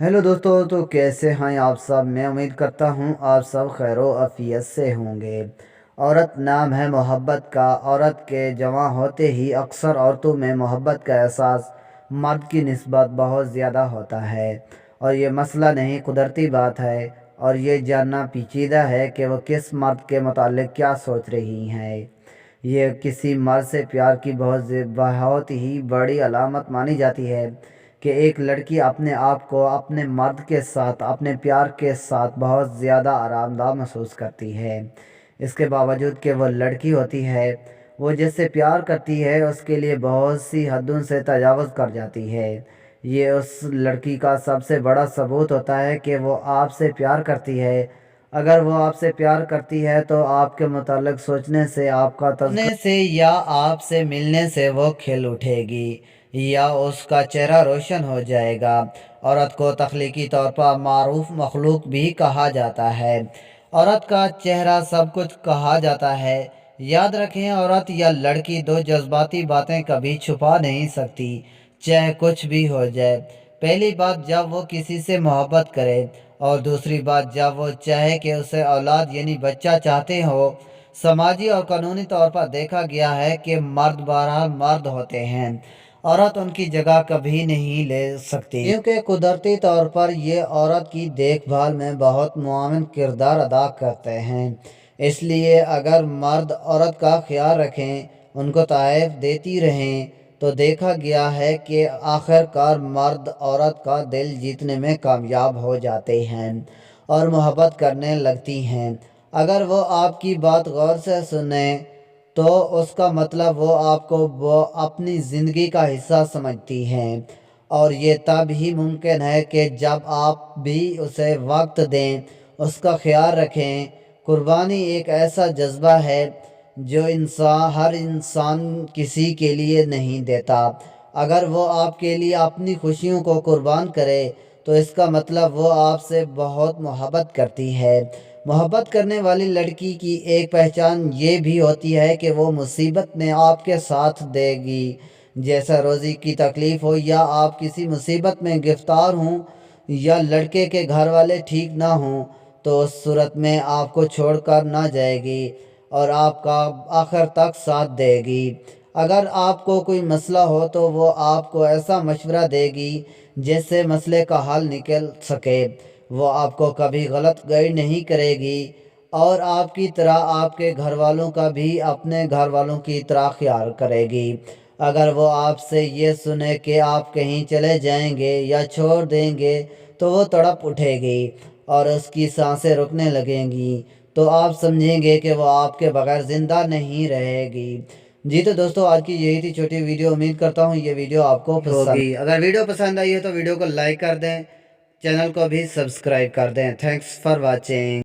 Hello दोस्तों, तो कैसे हैं आप सब। मैं उम्मीद करता हूं आप सब खैरो आफियत से होंगे। औरत नाम है मोहब्बत का। औरत के जवां होते ही अक्सर औरतों में मोहब्बत का एहसास मर्द की निस्बत बहुत ज़्यादा होता है। और ये मसला नहीं, कुदरती बात है। और ये जानना पेचीदा है कि वो किस मर्द के मुतालिक क्या सोच रही हैं। ये किसी मर्द से प्यार की बहुत ही बड़ी अलामत मानी जाती है कि एक लड़की अपने आप को अपने मर्द के साथ, अपने प्यार के साथ बहुत ज़्यादा आरामदाह महसूस करती है। इसके बावजूद कि वो लड़की होती है, वो जिससे प्यार करती है उसके लिए बहुत सी हदों से तजावुज़ कर जाती है। ये उस लड़की का सबसे बड़ा सबूत होता है कि वो आपसे प्यार करती है। अगर वो आपसे प्यार करती है तो आपके मुताल्लिक़ सोचने से, आपका तज़किरा से या आपसे मिलने से वो खिल उठेगी या उसका चेहरा रोशन हो जाएगा। औरत को तख्लीकी तौर पर मारूफ मखलूक भी कहा जाता है। औरत का चेहरा सब कुछ कहा जाता है। याद रखें, औरत या लड़की दो जज्बाती बातें कभी छुपा नहीं सकती, चाहे कुछ भी हो जाए। पहली बात, जब वो किसी से मोहब्बत करे, और दूसरी बात, जब वो चाहे कि उसे औलाद यानी बच्चा चाहते हो। समाजी और कानूनी तौर पर देखा गया है कि मर्द बहरहाल मर्द होते हैं, औरत उनकी जगह कभी नहीं ले सकती, क्योंकि कुदरती तौर पर ये औरत की देखभाल में बहुत मुआविन किरदार अदा करते हैं। इसलिए अगर मर्द औरत का ख्याल रखें, उनको तहफ़ देती रहें, तो देखा गया है कि आखिरकार मर्द औरत का दिल जीतने में कामयाब हो जाते हैं और मोहब्बत करने लगती हैं। अगर वो आपकी बात गौर से सुने तो उसका मतलब वो अपनी ज़िंदगी का हिस्सा समझती हैं। और ये तब ही मुमकिन है कि जब आप भी उसे वक्त दें, उसका ख्याल रखें। कुर्बानी एक ऐसा जज्बा है जो हर इंसान किसी के लिए नहीं देता। अगर वो आपके लिए अपनी खुशियों को कुर्बान करे तो इसका मतलब वो आपसे बहुत मोहब्बत करती है। मोहब्बत करने वाली लड़की की एक पहचान ये भी होती है कि वो मुसीबत में आपके साथ देगी। जैसा रोज़ी की तकलीफ़ हो या आप किसी मुसीबत में गिरफ़्तार हों या लड़के के घर वाले ठीक ना हों, तो उस सूरत में आपको छोड़कर ना जाएगी और आपका आखिर तक साथ देगी। अगर आपको कोई मसला हो तो वो आपको ऐसा मशवरा देगी जिससे मसले का हल निकल सके। वो आपको कभी गलत गाइड नहीं करेगी और आपकी तरह आपके घर वालों का भी अपने घर वालों की तरह ख्याल करेगी। अगर वो आपसे ये सुने कि आप कहीं चले जाएंगे या छोड़ देंगे तो वो तड़प उठेगी और उसकी सांसें रुकने लगेंगी, तो आप समझेंगे कि वो आपके बगैर ज़िंदा नहीं रहेगी। जी तो दोस्तों, आज की यही थी छोटी वीडियो। उम्मीद करता हूँ ये वीडियो आपको पसंद होगी। अगर वीडियो पसंद आई है तो वीडियो को लाइक कर दें, चैनल को भी सब्सक्राइब कर दें। Thanks for watching.